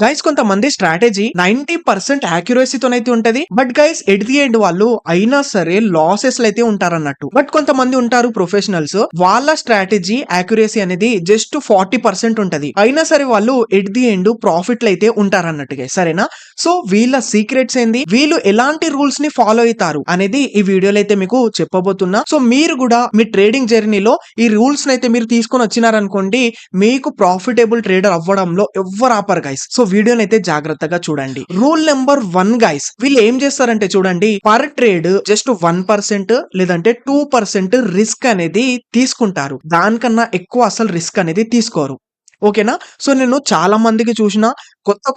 Guys కొంతమంది strategy 90% యాక్యురసీతోనైతే ఉంటది. But guys at the end వాళ్ళు అయినా సరే లాసెస్ అయితే ఉంటారన్నట్టు. బట్ కొంతమంది ఉంటారు ప్రొఫెషనల్స్, వాళ్ళ స్ట్రాటజీ యాక్యురసీ అనేది జస్ట్ 40% ఉంటది. అయినా సరే వాళ్ళు ఎట్ ది ఎండ్ ప్రాఫిట్లు అయితే ఉంటారన్నట్టు గైస్. సరేనా? సో వీళ్ళ సీక్రెట్స్ ఏంది, వీళ్ళు ఎలాంటి రూల్స్ ని ఫాలో అవుతారు అనేది ఈ వీడియోలో అయితే మీకు చెప్పబోతున్నా. సో మీరు కూడా మీ ట్రేడింగ్ జర్నీలో ఈ రూల్స్ అయితే మీరు తీసుకొని వచ్చినారనుకోండి, మీకు ప్రాఫిటబుల్ ట్రేడర్ అవ్వడంలో ఎవ్వరు ఆపరు గైస్. సో వీడియోని అయితే జాగ్రత్తగా చూడండి. రూల్ నెంబర్ 1 గైస్, వీళ్ళు ఏం చేస్తారంటే చూడండి, పర్ ట్రేడ్ జస్ట్ 1% లేదంటే 2% రిస్క్ అనేది తీసుకుంటారు. దానికన్నా ఎక్కువ అసలు రిస్క్ అనేది తీసుకోరు. ఓకేనా? సో నేను చాలా మందికి చూసిన,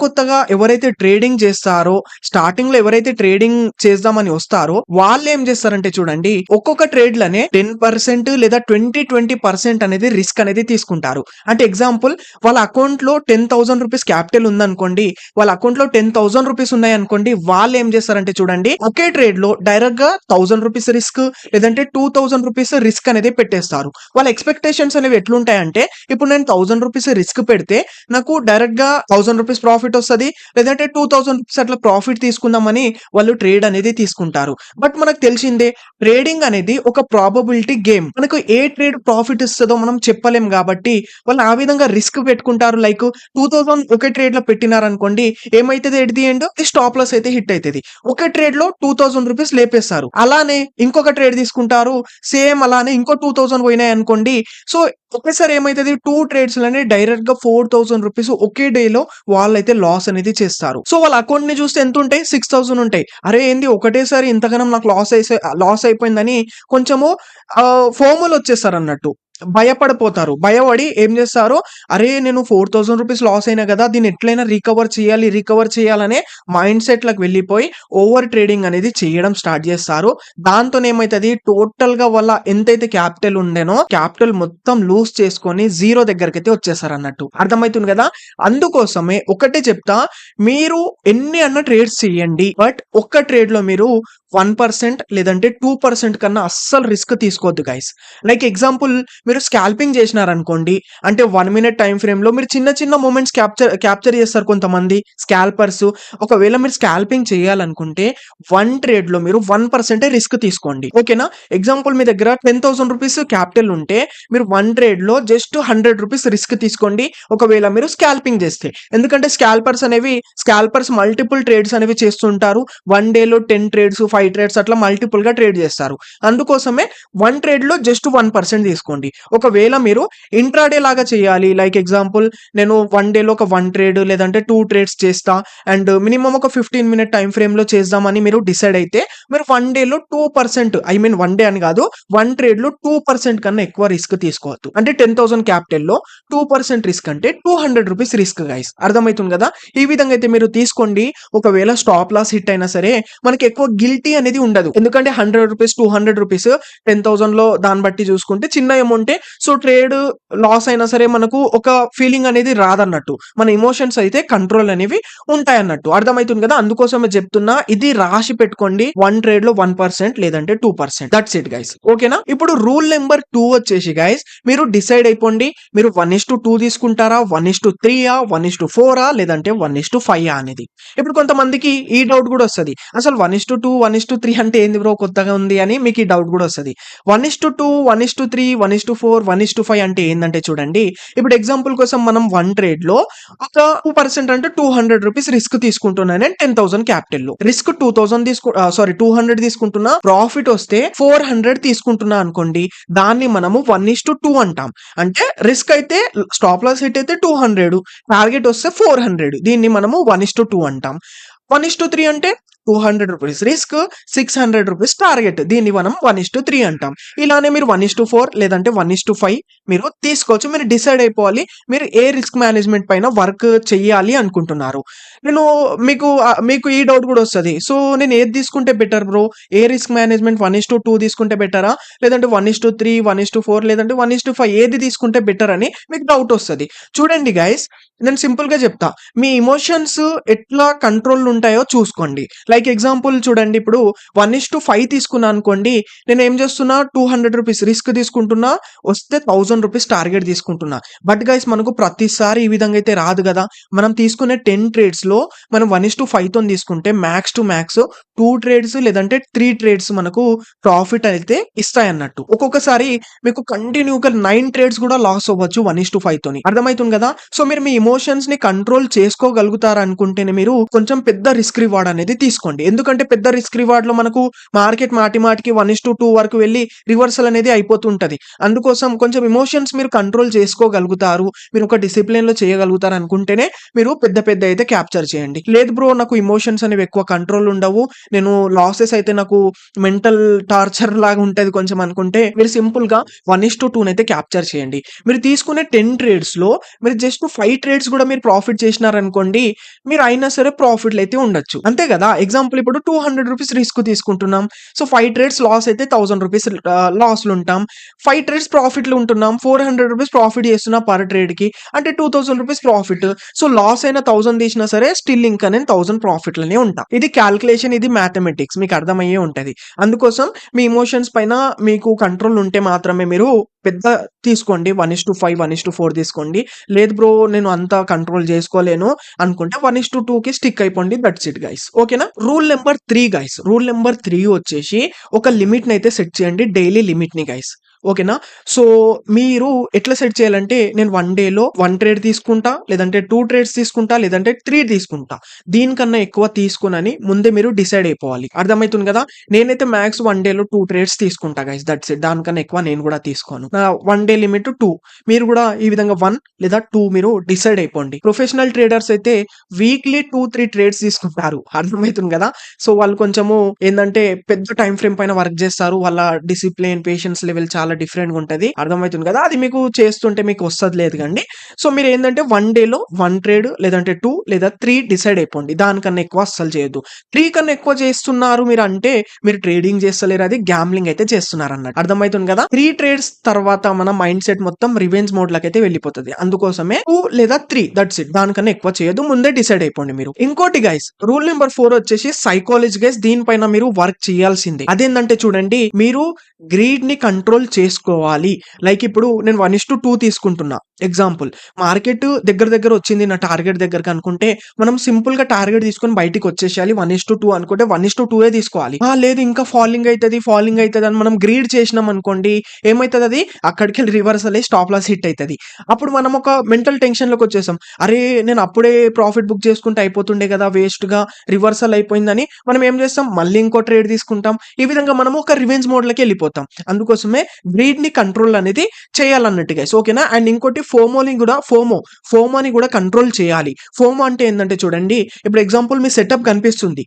కొత్తగా ఎవరైతే ట్రేడింగ్ చేస్తారో, స్టార్టింగ్ లో ఎవరైతే ట్రేడింగ్ చేద్దామని వస్తారో వాళ్ళు ఏం చేస్తారంటే చూడండి, ఒక్కొక్క ట్రేడ్ లనే 10% లేదా 20% అనేది రిస్క్ అనేది తీసుకుంటారు. అంటే ఎగ్జాంపుల్, వాళ్ళ అకౌంట్ లో 10,000 రూపీస్ క్యాపిటల్ ఉందనుకోండి, వాళ్ళ అకౌంట్ లో 10,000 రూపీస్ ఉన్నాయి అనుకోండి, వాళ్ళు ఏం చేస్తారంటే చూడండి, ఒకే ట్రేడ్ లో డైరెక్ట్ గా 1000 రూపీస్ రిస్క్ లేదంటే 2000 రూపీస్ రిస్క్ అనేది పెట్టేస్తారు. వాళ్ళ ఎక్స్పెక్టేషన్స్ అనేవి ఎట్లుంటాయంటే, ఇప్పుడు నేను 1000 రూపీస్ రిస్క్ పెడితే నాకు డైరెక్ట్ గా 1000 రూపీస్ ప్రాఫిట్ వస్తుంది, లేదంటే 2000 రూపీస్ అట్లా ప్రాఫిట్ తీసుకుందామని వాళ్ళు ట్రేడ్ అనేది తీసుకుంటారు. బట్ మనకు తెలిసిందే, ట్రేడింగ్ అనేది ఒక ప్రాబబిలిటీ గేమ్. మనకు ఏ ట్రేడ్ ప్రాఫిట్ ఇస్తుందో మనం చెప్పలేం కాబట్టి వాళ్ళు ఆ విధంగా రిస్క్ పెట్టుకుంటారు. లైక్ 2000 ఒకే ట్రేడ్ లో పెట్టినారనుకోండి, ఏమైతుంది at the end stop loss అయితే హిట్ అవుతుంది. ఒక ట్రేడ్ లో 2000 రూపీస్ లేపేస్తారు. అలానే ఇంకొక ట్రేడ్ తీసుకుంటారు, సేమ్ అలానే ఇంకో 2000 పోయినాయి అనుకోండి. సో ఒకేసారి ఏమైతుంది, 2 ట్రేడ్స్ లోనే డైరెక్ట్ గా 4000 రూపీస్ ఒకే డే లో వాళ్ళైతే లాస్ అనేది చేస్తారు. సో వాళ్ళ అకౌంట్ ని చూస్తే ఎంత ఉంటాయి, 6000 ఉంటాయి. అరే ఏంది ఒకటేసారి ఇంతగానం నాకు లాస్ అయిపోయిందని కొంచెము ఫోములు వచ్చేస్తారు అన్నట్టు, భయపడిపోతారు. భయపడి ఏం చేస్తారు, అరే నేను 4000 రూపీస్ లాస్ అయినా కదా, దీన్ని ఎట్లయినా రికవర్ చేయాలనే మైండ్ సెట్ లకు వెళ్ళిపోయి ఓవర్ ట్రేడింగ్ అనేది చేయడం స్టార్ట్ చేస్తారు. దాంతో ఏమైతుంది, టోటల్ గా వాళ్ళ ఎంతైతే క్యాపిటల్ ఉండేనో క్యాపిటల్ మొత్తం లూజ్ చేసుకొని జీరో దగ్గరికి అయితే వచ్చేసారు అన్నట్టు. అర్థమవుతుంది కదా? అందుకోసమే ఒకటే చెప్తా, మీరు ఎన్ని అన్న ట్రేడ్స్ చేయండి, బట్ ఒక్క ట్రేడ్ లో మీరు 1% లేదంటే 2% కన్నా అస్సలు రిస్క్ తీసుకోవద్దు గైస్. లైక్ ఎగ్జాంపుల్, మీరు స్కాల్పింగ్ చేసినారనుకోండి, అంటే 1 మినిట్ టైం ఫ్రేమ్ లో మీరు చిన్న మూమెంట్స్ క్యాప్చర్ చేస్తారు కొంతమంది స్కాల్పర్స్. ఒకవేళ మీరు స్కాల్పింగ్ చేయాలనుకుంటే 1 ట్రేడ్ లో మీరు 1% రిస్క్ తీసుకోండి. ఓకేనా? ఎగ్జాంపుల్, మీ దగ్గర 10,000 రూపీస్ క్యాపిటల్ ఉంటే మీరు 1 ట్రేడ్ లో జస్ట్ 100 రూపీస్ రిస్క్ తీసుకోండి, ఒకవేళ మీరు స్కాల్పింగ్ చేస్తే. ఎందుకంటే స్కాల్పర్స్ మల్టిపుల్ ట్రేడ్స్ అనేవి చేస్తుంటారు. 1 డే లో 10 ట్రేడ్స్ 5 ట్రేడ్స్ అట్లా మల్టిపుల్ గా ట్రేడ్ చేస్తారు. అందుకోసమే 1 ట్రేడ్ లో జస్ట్ 1% తీసుకోండి. ఒకవేళ మీరు ఇంట్రాడే లాగా చేయాలి, లైక్ ఎగ్జాంపుల్, నేను 1 డే లో ఒక 1 ట్రేడ్ లేదంటే 2 ట్రేడ్స్ చేస్తా అండ్ మినిమం ఒక 15 మినిట్ టైం ఫ్రేమ్ లో చేద్దామని మీరు డిసైడ్ అయితే, మీరు 1 డే లో 2%, ఐ మీన్ 1 డే అని కాదు, 1 ట్రేడ్ లో 2% కన్నా ఎక్కువ రిస్క్ తీసుకోవద్దు. అంటే 10,000 క్యాపిటల్ లో 2% రిస్క్ అంటే 200 రూపీస్ రిస్క్ గైస్. అర్థమవుతుంది కదా? ఈ విధంగా అయితే మీరు తీసుకోండి. ఒకవేళ స్టాప్ లాస్ హిట్ అయినా సరే మనకి ఎక్కువ గిల్టీ అనేది ఉండదు. ఎందుకంటే 100 రూపీస్ 200 రూపీస్ 10,000 లో దాన్ని బట్టి చూసుకుంటే చిన్న అమౌంటే. సో ట్రేడ్ లాస్ అయినా సరే మనకు ఒక ఫీలింగ్ అనేది రాదన్నట్టు, మన ఎమోషన్స్ అయితే కంట్రోల్ అనేవి ఉంటాయి అన్నట్టు. అర్థమవుతుంది కదా? అందుకోసమే చెప్తున్నా, ఇది రాసి పెట్టుకోండి, 1 ట్రేడ్ లో 1% లేదంటే 2%. That's it guys. ఓకేనా? ఇప్పుడు రూల్ నెంబర్ 2 వచ్చేసి గైస్, మీరు డిసైడ్ అయిపోండి, మీరు 1:2 తీసుకుంటారా, 1:3 1:4 లేదంటే 1:5 అనేది. ఇప్పుడు కొంతమందికి ఈ డౌట్ కూడా వస్తుంది, అసలు 1:2 1:3 అంటే ఏంది బ్రో, కొత్తగా ఉంది అని మీకు ఈ డౌట్ కూడా వస్తుంది. 1:2 1:3 1:4 1:5 అంటే ఏంటంటే చూడండి, ఇప్పుడు ఎగ్జాంపుల్ కోసం మనం 1 ట్రేడ్ లో ఒక 2% అంటే 200 రూపీస్ రిస్క్ తీసుకుంటున్నాను నేను 10,000 క్యాపిటల్ లో. రిస్క్ 200 తీసుకుంటున్నా, ప్రాఫిట్ వస్తే 400 తీసుకుంటున్నా అనుకోండి, దాన్ని మనము 1:2 అంటాం. అంటే రిస్క్ అయితే స్టాప్ లాస్ హిట్ అయితే 200, టార్గెట్ వస్తే 400, దీన్ని మనము 1:2 అంటాం. 1:3 అంటే 200 రూపీస్ రిస్క్, 600 రూపీస్ టార్గెట్, దీన్ని మనం 1:3 అంటాం. ఇలానే మీరు 1:4 లేదంటే 1:5 మీరు తీసుకోవచ్చు. మీరు డిసైడ్ అయిపోవాలి, మీరు ఏ రిస్క్ మేనేజ్మెంట్ పైన వర్క్ చెయ్యాలి అనుకుంటున్నారు. నేను మీకు ఈ డౌట్ కూడా వస్తుంది, సో నేను ఏది తీసుకుంటే బెటర్ బ్రో, ఏ రిస్క్ మేనేజ్మెంట్ 1:2 తీసుకుంటే బెటరా, లేదంటే 1:3 1:4 లేదంటే 1:5 ఏది తీసుకుంటే బెటర్ అని మీకు డౌట్ వస్తుంది. చూడండి గైస్, నేను సింపుల్ గా చెప్తా, మీ ఎమోషన్స్ ఎట్లా కంట్రోల్ ఉంటాయో చూసుకోండి. లైక్ ఎగ్జాంపుల్ చూడండి, ఇప్పుడు 1:5 తీసుకున్నా అనుకోండి, నేను ఏం చేస్తున్నా, ₹200 రిస్క్ తీసుకుంటున్నా, వస్తే ₹1000 టార్గెట్ తీసుకుంటున్నా. బట్ గైస్ మనకు ప్రతిసారి ఈ విధంగా అయితే రాదు కదా. మనం తీసుకునే 10 ట్రేడ్స్‌లో మనం 1:5 తీసుకుంటే మ్యాక్స్ టు మ్యాక్స్ 2 ట్రేడ్స్ లేదంటే 3 ట్రేడ్స్ మనకు ప్రాఫిట్ అయితే ఇస్తాయన్నట్టు. ఒక్కొక్కసారి మీకు కంటిన్యూగా 9 ట్రేడ్స్ కూడా లాస్ అవ్వచ్చు 1:5 తోని. అర్థమైతుంది కదా. సో మీరు మీ ఎమోషన్స్ ని కంట్రోల్ చేసుకోగలుగుతారు అనుకుంటేనే మీరు కొంచెం పెద్ద రిస్క్ రివార్డ్ అనేది తీసుకోండి. ఎందుకంటే పెద్ద రిస్క్ రివార్డ్ లో మనకు మార్కెట్ మాటి మాటికి 1:2 వరకు వెళ్ళి రివర్సల్ అనేది అయిపోతుంటది. అందుకోసం కొంచెం ఎమోషన్స్ మీరు కంట్రోల్ చేసుకోగలుగుతారు, మీరు ఒక డిసిప్లిన్ లో చేయగలుగుతారు అనుకుంటేనే మీరు పెద్ద పెద్ద అయితే క్యాప్చర్ చేయండి. లేదు బ్రో, నాకు ఎమోషన్స్ అనేవి ఎక్కువ కంట్రోల్ ఉండవు, నేను లాసెస్ అయితే నాకు మెంటల్ టార్చర్ లాగా ఉంటది కొంచెం అనుకుంటే, మీరు సింపుల్ గా 1:2 అయితే క్యాప్చర్ చేయండి. మీరు తీసుకునే 10 ట్రేడ్స్ లో మీరు జస్ట్ 5 ట్రేడ్స్ కూడా మీరు ప్రాఫిట్ చేసినారనుకోండి, మీరు అయినా సరే ప్రాఫిట్లు అయితే ఉండొచ్చు. అంతే కదా. ఎగ్జాంపుల్ ఇప్పుడు ₹200 రిస్క్ తీసుకుంటున్నాం. సో 5 ట్రేడ్స్ లాస్ అయితే ₹1000 లాస్లు ఉంటాం. 5 ట్రేడ్స్ ప్రాఫిట్లు ఉంటున్నాం, ₹400 ప్రాఫిట్ చేస్తున్నా పర్ ట్రేడ్ కి, అంటే ₹2000 ప్రాఫిట్. సో లాస్ అయిన 1000 తీసినా సరే స్టిల్ ఇంకా నేను 1000 ప్రాఫిట్లనే ఉంటా. ఇది క్యాల్కులేషన్, ఇది మ్యాథమెటిక్స్, మీకు అర్థమయ్యే ఉంటది. అందుకోసం మీ ఎమోషన్స్ పైన మీకు కంట్రోల్ ఉంటే మాత్రమే మీరు పెద్ద తీసుకోండి, 1:5 1:4 తీసుకోండి. లేదు బ్రో నేను అంతా కంట్రోల్ చేసుకోలేను అనుకుంటే 1:2కి స్టిక్ అయిపోండి. That's it guys. ఓకేనా. Rule number 3 guys. Rule number 3 వచ్చేసి ఒక లిమిట్ ని అయితే సెట్ చేయండి, డైలీ లిమిట్ ని గైస్. ఓకేనా. సో మీరు ఎట్లా సెట్ చేయాలంటే, నేను 1 డేలో 1 ట్రేడ్ తీసుకుంటా, లేదంటే 2 ట్రేడ్స్ తీసుకుంటా, లేదంటే 3 తీసుకుంటా, దీనికన్నా ఎక్కువ తీసుకోనని ముందే మీరు డిసైడ్ అయిపోవాలి. అర్థమవుతుంది కదా. నేనైతే మ్యాక్స్ 1 డేలో 2 ట్రేడ్స్ తీసుకుంటా గైస్. That's it. దానికన్నా ఎక్కువ నేను కూడా తీసుకోను. 1 డే లిమిట్ 2. మీరు కూడా ఈ విధంగా 1 లేదా 2 మీరు డిసైడ్ అయిపోండి. ప్రొఫెషనల్ ట్రేడర్స్ అయితే వీక్లీ 2-3 ట్రేడ్స్ తీసుకుంటారు. అర్థమవుతుంది కదా. సో వాళ్ళు కొంచెము ఏంటంటే పెద్ద టైం ఫ్రేమ్ పైన వర్క్ చేస్తారు. వాళ్ళ డిసిప్లిన్, పేషెన్స్ లెవెల్ చాలా డిఫరెంట్ గా ఉంటది. అర్థమవుతుంది కదా. అది మీకు చేస్తుంటే మీకు వస్తది లేదు కండి. సో మీరు ఏంటంటే 1 డేలో 1 ట్రేడ్ లేదంటే 2 లేదా 3 డిసైడ్ అయిపోండి. దానికన్నా ఎక్కువ అస్సలు చేయొద్దు. 3 కన్నా ఎక్కువ చేస్తున్నారు మీరు అంటే మీరు ట్రేడింగ్ చేస్తలేరు, అది గ్యాంబ్లింగ్ అయితే చేస్తున్నారు అన్నట్టు. అర్థమవుతుంది కదా. 3 ట్రేడ్స్ తర్వాత మన మైండ్ సెట్ మొత్తం రివెంజ్ మోడ్ లకి అయితే వెళ్ళిపోతుంది. అందుకోసమే 2 లేదా 3, దట్స్ ఇట్. దానికన్నా ఎక్కువ చేయొద్దు, ముందే డిసైడ్ అయిపోండి మీరు. ఇంకోటి గైస్, రూల్ నెంబర్ 4 వచ్చేసి సైకాలజీ గైస్. దీనిపైన మీరు వర్క్ చేయాల్సిందే. అదేంటంటే చూడండి, మీరు గ్రీడ్ ని కంట్రోల్ చేసుకోవాలి. లైక్ ఇప్పుడు నేను 1:2 తీసుకుంటున్నా. ఎగ్జాంపుల్, మార్కెట్ దగ్గర దగ్గర వచ్చింది నా టార్గెట్ దగ్గరకు అనుకుంటే, మనం సింపుల్ గా టార్గెట్ తీసుకొని బయటికి వచ్చేసేయాలి. 1:2 అనుకుంటే 1:2 తీసుకోవాలి. లేదు ఇంకా ఫాలింగ్ అవుతుంది అని మనం గ్రీడ్ చేసినాం అనుకోండి, ఏమైతుంది, అది అక్కడికి వెళ్ళి రివర్సల్ అయ్యి స్టాప్ లాస్ హిట్ అవుతుంది. అప్పుడు మనం ఒక మెంటల్ టెన్షన్ లోకి వచ్చేసాం. అరే నేను అప్పుడే ప్రాఫిట్ బుక్ చేసుకుంటే అయిపోతుండే కదా, వేస్ట్ గా రివర్సల్ అయిపోయిందని మనం ఏం చేస్తాం, మళ్ళీ ఇంకో ట్రేడ్ తీసుకుంటాం. ఈ విధంగా మనం ఒక రివెంజ్ మోడ్ లోకి వెళ్ళిపోతాం. అందుకోసమే గ్రీడ్ ని కంట్రోల్ అనేది చేయాలన్నట్టు గైస్. ఓకేనా. అండ్ ఇంకోటి ఫోమోని కూడా కంట్రోల్ చేయాలి. ఫోమో అంటే ఏంటంటే చూడండి, ఇప్పుడు ఎగ్జాంపుల్ మీ సెటప్ కనిపిస్తుంది,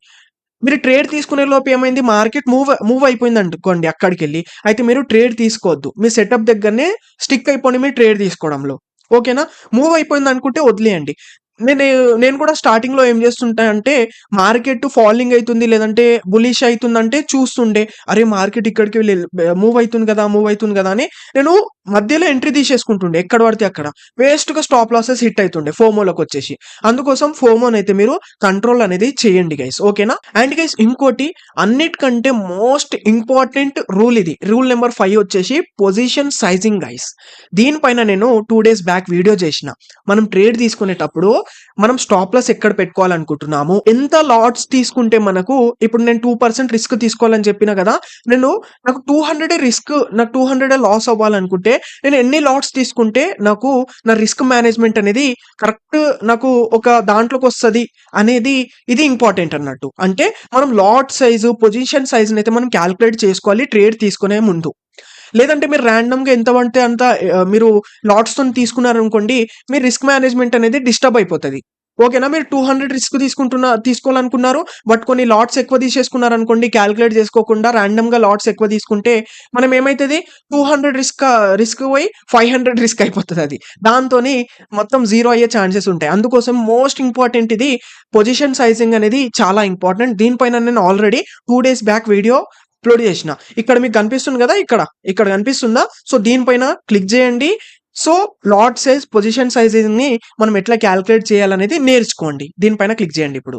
మీరు ట్రేడ్ తీసుకునే లోపు ఏమైంది, మార్కెట్ మూవ్ అయిపోయింది అనుకోండి అక్కడికి వెళ్ళి, అయితే మీరు ట్రేడ్ తీసుకోవద్దు. మీ సెటప్ దగ్గరనే స్టిక్ అయిపోండి మీ ట్రేడ్ తీసుకోవడంలో. ఓకేనా. మూవ్ అయిపోయింది అనుకుంటే వదిలేయండి. నేను కూడా స్టార్టింగ్ లో ఏం చేస్తుంటా అంటే, మార్కెట్ ఫాలింగ్ అవుతుంది లేదంటే బులిష్ అవుతుందంటే చూస్తుండే, అరే మార్కెట్ ఇక్కడికి మూవ్ అవుతుంది కదా అని నేను మధ్యలో ఎంట్రీ తీసేసుకుంటుండే ఎక్కడ పడితే అక్కడ. వేస్ట్ గా స్టాప్ లాసెస్ హిట్ అవుతుండే ఫోమోలోకి వచ్చేసి. అందుకోసం ఫోమోని అయితే మీరు కంట్రోల్ అనేది చేయండి గైస్. ఓకేనా. అండ్ గైస్ ఇంకోటి, అన్నిటికంటే మోస్ట్ ఇంపార్టెంట్ రూల్ ఇది. రూల్ నెంబర్ 5 వచ్చేసి పొజిషన్ సైజింగ్ గైస్. దీనిపైన నేను 2 డేస్ బ్యాక్ వీడియో చేసిన. మనం ట్రేడ్ తీసుకునేటప్పుడు మనం స్టాప్ లాస్ ఎక్కడ పెట్టుకోవాలనుకుంటున్నాము, ఎంత లాట్స్ తీసుకుంటే మనకు, ఇప్పుడు నేను 2% రిస్క్ తీసుకోవాలని చెప్పిన కదా, నాకు 200 రిస్క్, నాకు 200 లాస్ అవ్వాలనుకుంటే నేను ఎన్ని లాట్స్ తీసుకుంటే నాకు నా రిస్క్ మేనేజ్మెంట్ అనేది కరెక్ట్ నాకు ఒక దాంట్లోకి వస్తుంది అనేది, ఇది ఇంపార్టెంట్ అన్నట్టు. అంటే మనం లాట్ సైజు, పొజిషన్ సైజ్ అయితే మనం క్యాలిక్యులేట్ చేసుకోవాలి ట్రేడ్ తీసుకునే ముందు. లేదంటే మీరు ర్యాండమ్ గా ఎంత పడితే అంత మీరు లాట్స్ తో తీసుకున్నారనుకోండి, మీ రిస్క్ మేనేజ్మెంట్ అనేది డిస్టర్బ్ అయిపోతుంది. ఓకేనా. మీరు 200 రిస్క్ తీసుకోవాలనుకున్నారు, బట్ కొన్ని లాట్స్ ఎక్కువ తీసేసుకున్నారు అనుకోండి, క్యాలిక్యులేట్ చేసుకోకుండా ర్యాండమ్ గా లాట్స్ ఎక్కువ తీసుకుంటే మనం ఏమైతుంది, 200 రిస్క్ పోయి 500 రిస్క్ అయిపోతుంది. అది దాంతో మొత్తం జీరో అయ్యే ఛాన్సెస్ ఉంటాయి. అందుకోసం మోస్ట్ ఇంపార్టెంట్ ఇది పొజిషన్ సైజింగ్ అనేది చాలా ఇంపార్టెంట్. దీనిపైన నేను already 2 days back video upload చేసిన. ఇక్కడ మీకు కనిపిస్తుంది కదా, ఇక్కడ కనిపిస్తుందా. సో దీనిపైన క్లిక్ చేయండి. So lot size, position size ని మనం ఎట్లా క్యాలిక్యులేట్ చేయాలనేది నేర్చుకోండి. దీనిపైన క్లిక్ చేయండి ఇప్పుడు.